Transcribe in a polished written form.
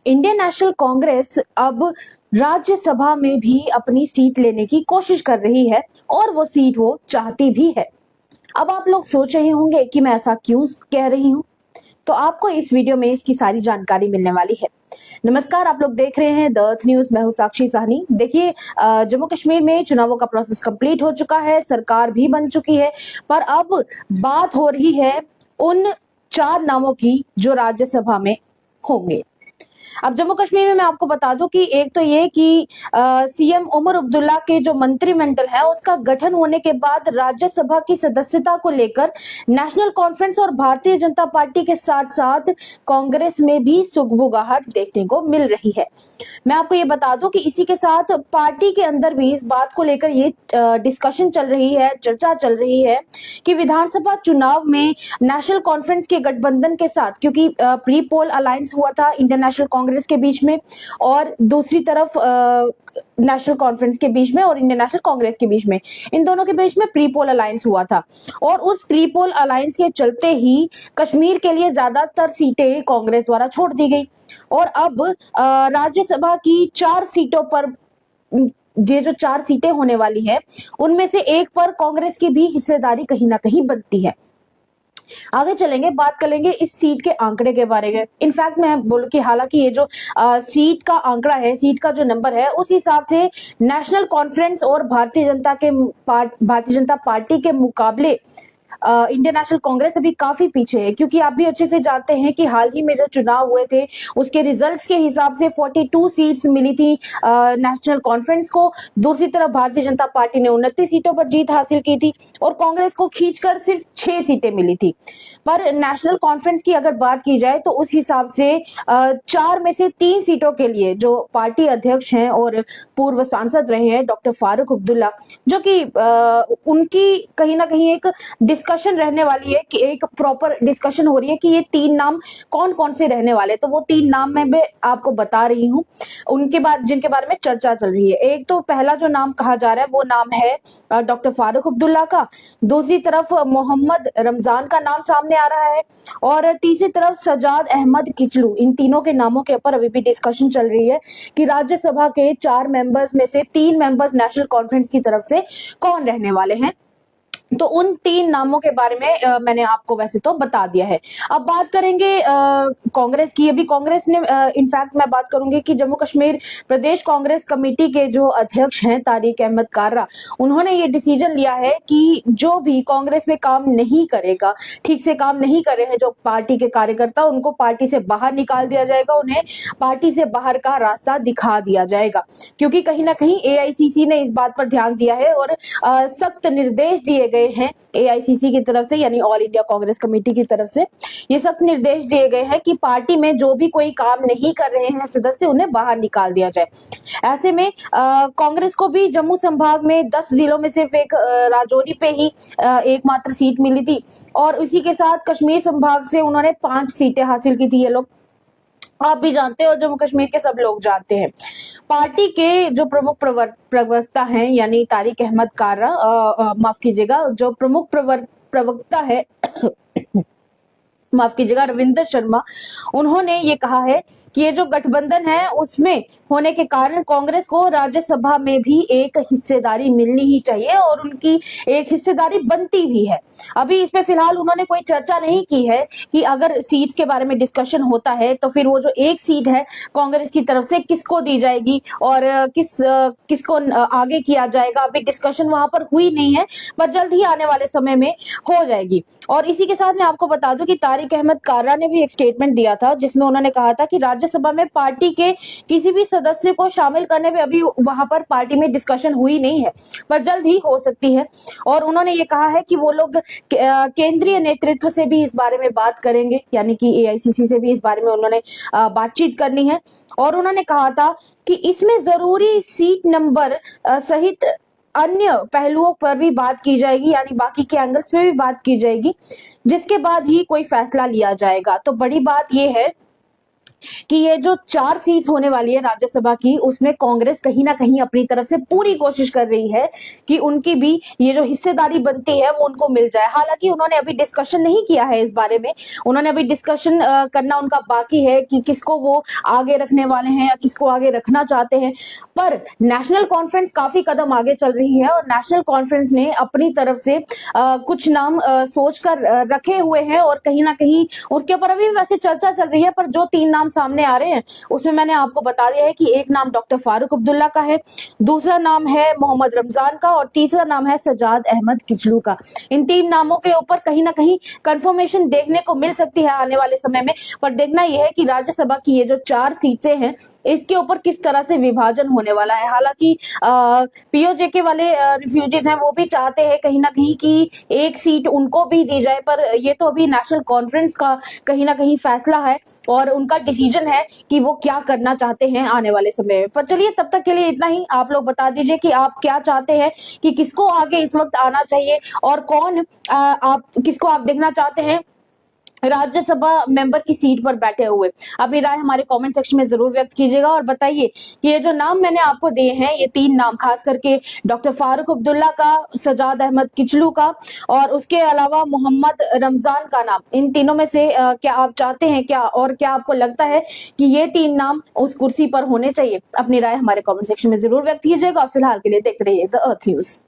Indian national Congress अब राज्यसभा में भी अपनी सीट लेने की कोशिश कर रही है और वो सीट वो चाहती भी है। अब आप लोग सोच रहे होंगे कि मैं ऐसा क्यों कह रही हूँ, तो आपको इस वीडियो में इसकी सारी जानकारी मिलने वाली है। नमस्कार, आप लोग देख रहे हैं द अर्थ न्यूज। मैं हूं साक्षी साहनी। देखिए, जम्मू कश्मीर में चुनावों का प्रोसेस कंप्लीट हो चुका है, सरकार भी बन चुकी है, पर अब बात हो रही है उन 4 नामों की जो राज्यसभा में होंगे। अब जम्मू कश्मीर में मैं आपको बता दूं कि एक तो ये कि सीएम उमर अब्दुल्ला के जो मंत्रिमंडल है उसका गठन होने के बाद राज्यसभा की सदस्यता को लेकर नेशनल कॉन्फ्रेंस और भारतीय जनता पार्टी के साथ साथ कांग्रेस में भी सुगबुगाहट देखने को मिल रही है। मैं आपको ये बता दूं कि इसी के साथ पार्टी के अंदर भी इस बात को लेकर ये डिस्कशन चल रही है, चर्चा चल रही है कि विधानसभा चुनाव में नेशनल कॉन्फ्रेंस के गठबंधन के साथ, क्योंकि प्री पोल अलायंस हुआ था इंडियन नेशनल कांग्रेस के बीच में और दूसरी तरफ नेशनल कॉन्फ्रेंस के बीच में और इंडियन नेशनल कांग्रेस के बीच में, इन दोनों के बीच में प्री पोल अलायंस हुआ था और उस प्री पोल अलायंस के चलते ही कश्मीर के लिए ज्यादातर सीटें कांग्रेस द्वारा छोड़ दी गई और अब राज्यसभा की 4 सीटों पर ये जो 4 सीटें होने वाली है उनमें से एक पर कांग्रेस की भी हिस्सेदारी कहीं ना कहीं बनती है। आगे चलेंगे, बात करेंगे इस सीट के आंकड़े के बारे में। इनफैक्ट मैं बोलूं कि हालांकि ये जो सीट का आंकड़ा है, सीट का जो नंबर है, उस हिसाब से नेशनल कॉन्फ्रेंस और भारतीय जनता पार्टी के मुकाबले इंडियन नेशनल कांग्रेस अभी काफी पीछे है, क्योंकि आप भी अच्छे से जानते हैं कि हाल ही में जो चुनाव हुए थे उसके रिजल्ट्स के हिसाब से 42 सीट्स मिली थी नेशनल कॉन्फ्रेंस को। दूसरी तरफ भारतीय जनता पार्टी ने 29 सीटों पर जीत हासिल की थी और कांग्रेस को खींचकर सिर्फ 6 सीटें मिली थी। पर नेशनल कॉन्फ्रेंस की अगर बात की जाए तो उस हिसाब से 4 में से 3 सीटों के लिए जो पार्टी अध्यक्ष हैं और पूर्व सांसद रहे हैं डॉक्टर फारूक अब्दुल्ला, जो कि उनकी कहीं ना कहीं एक डिस्कशन रहने वाली है, कि एक प्रॉपर डिस्कशन हो रही है कि ये 3 नाम कौन कौन से रहने वाले। तो वो 3 नाम मैं आपको बता रही हूँ, उनके बाद जिनके बारे में चर्चा चल रही है। एक तो पहला जो नाम कहा जा रहा है वो नाम है डॉक्टर फारूक अब्दुल्ला का, दूसरी तरफ मोहम्मद रमजान का नाम सामने आ रहा है और तीसरी तरफ सजाद अहमद किचलू। इन तीनों के नामों के ऊपर अभी भी डिस्कशन चल रही है कि राज्यसभा के 4 मेंबर्स में से 3 मेंबर्स नेशनल कॉन्फ्रेंस की तरफ से कौन रहने वाले हैं। तो उन 3 नामों के बारे में मैंने आपको वैसे तो बता दिया है। अब बात करेंगे कांग्रेस की। अभी कांग्रेस ने इनफैक्ट मैं बात करूंगी कि जम्मू कश्मीर प्रदेश कांग्रेस कमेटी के जो अध्यक्ष हैं तारिक अहमद कारा, उन्होंने ये डिसीजन लिया है कि जो भी कांग्रेस में काम नहीं करेगा, ठीक से काम नहीं कर रहे हैं जो पार्टी के कार्यकर्ता, उनको पार्टी से बाहर निकाल दिया जाएगा, उन्हें पार्टी से बाहर का रास्ता दिखा दिया जाएगा। क्योंकि कहीं ना कहीं एआईसीसी ने इस बात पर ध्यान दिया है और सख्त निर्देश दिए गए हैं एआईसीसी की तरफ से, यानी ऑल इंडिया कांग्रेस कमेटी की तरफ से ये सख्त निर्देश दिए गए हैं कि पार्टी में जो भी कोई काम नहीं कर रहे हैं सदस्य, उन्हें बाहर निकाल दिया जाए। ऐसे में कांग्रेस को भी जम्मू संभाग में 10 जिलों में सिर्फ एक राजौरी पे ही एकमात्र सीट मिली थी और उसी के साथ कश्मीर संभाग से उन्होंने 5 सीटें हासिल की थी। ये लोग आप भी जानते हैं और जम्मू कश्मीर के सब लोग जानते हैं। पार्टी के जो प्रमुख प्रवक्ता हैं, यानी तारिक अहमद कारा, माफ कीजिएगा, जो प्रमुख प्रवक्ता है माफ कीजिएगा, रविंदर शर्मा, उन्होंने ये कहा है कि ये जो गठबंधन है उसमें होने के कारण कांग्रेस को राज्यसभा में भी एक हिस्सेदारी मिलनी ही चाहिए और उनकी एक हिस्सेदारी बनती भी है। अभी इस पे फिलहाल उन्होंने कोई चर्चा नहीं की है कि अगर सीट्स के बारे में डिस्कशन होता है तो फिर वो जो एक सीट है कांग्रेस की तरफ से किसको दी जाएगी और किसको आगे किया जाएगा। अभी डिस्कशन वहां पर हुई नहीं है, पर जल्द ही आने वाले समय में हो जाएगी। और इसी के साथ मैं आपको बता दूं कि तारिक अहमद कारा ने भी एक स्टेटमेंट दिया था जिसमें उन्होंने कहा था कि राज्यसभा में पार्टी के किसी भी सदस्य को शामिल करने में अभी वहां पर पार्टी में डिस्कशन हुई नहीं है, पर जल्द ही हो सकती है। और उन्होंने ये कहा है कि वो लोग केंद्रीय नेतृत्व से भी इस बारे में बात करेंगे, यानी कि एआईसीसी से भी इस बारे में उन्होंने बातचीत करनी है। और उन्होंने कहा था कि इसमें जरूरी सीट नंबर सहित अन्य पहलुओं पर भी बात की जाएगी, यानी बाकी के एंगल्स में भी बात की जाएगी, जिसके बाद ही कोई फैसला लिया जाएगा। तो बड़ी बात यह है कि ये जो 4 सीट होने वाली है राज्यसभा की, उसमें कांग्रेस कहीं ना कहीं अपनी तरफ से पूरी कोशिश कर रही है कि उनकी भी ये जो हिस्सेदारी बनती है वो उनको मिल जाए। हालांकि उन्होंने अभी डिस्कशन नहीं किया है इस बारे में, उन्होंने अभी डिस्कशन करना उनका बाकी है कि किसको वो आगे रखने वाले हैं या किसको आगे रखना चाहते हैं। पर नेशनल कॉन्फ्रेंस काफी कदम आगे चल रही है और नेशनल कॉन्फ्रेंस ने अपनी तरफ से कुछ नाम सोचकर रखे हुए हैं और कहीं ना कहीं उसके ऊपर अभी वैसे चर्चा चल रही है। पर जो 3 नाम सामने आ रहे हैं उसमें मैंने आपको बता दिया है कि एक नाम डॉक्टर फारूक अब्दुल्ला का है, दूसरा नाम है मोहम्मद रमजान का और तीसरा नाम है सजाद अहमद किचलू का। इन 3 नामों के ऊपर कहीं ना कहीं कंफर्मेशन देखने को मिल सकती है आने वाले समय में। पर देखना यह है कि राज्यसभा की ये जो 4 सीटें हैं इसके ऊपर किस तरह से विभाजन होने वाला है। हालांकि पीओजे के वाले रिफ्यूजीज हैं वो भी चाहते हैं कहीं ना कहीं कि एक सीट उनको भी दी जाए, पर ये तो अभी नेशनल कॉन्फ्रेंस का कहीं ना कहीं फैसला है और उनका डिसीजन है कि वो क्या करना चाहते हैं आने वाले समय में। पर चलिए तब तक के लिए इतना ही। आप लोग बता दीजिए कि आप क्या चाहते हैं कि किसको आगे इस वक्त आना चाहिए और कौन आप किसको आप देखना चाहते हैं राज्यसभा मेंबर की सीट पर बैठे हुए। अपनी राय हमारे कमेंट सेक्शन में जरूर व्यक्त कीजिएगा और बताइए कि ये जो नाम मैंने आपको दिए हैं, ये 3 नाम, खास करके डॉक्टर फारूक अब्दुल्ला का, सजाद अहमद किचलू का और उसके अलावा मोहम्मद रमजान का नाम, इन तीनों में से क्या आप चाहते हैं क्या, और क्या आपको लगता है कि ये 3 नाम उस कुर्सी पर होने चाहिए? अपनी राय हमारे कॉमेंट सेक्शन में जरूर व्यक्त कीजिएगा। फिलहाल के लिए देखते रहिए द अर्थ न्यूज।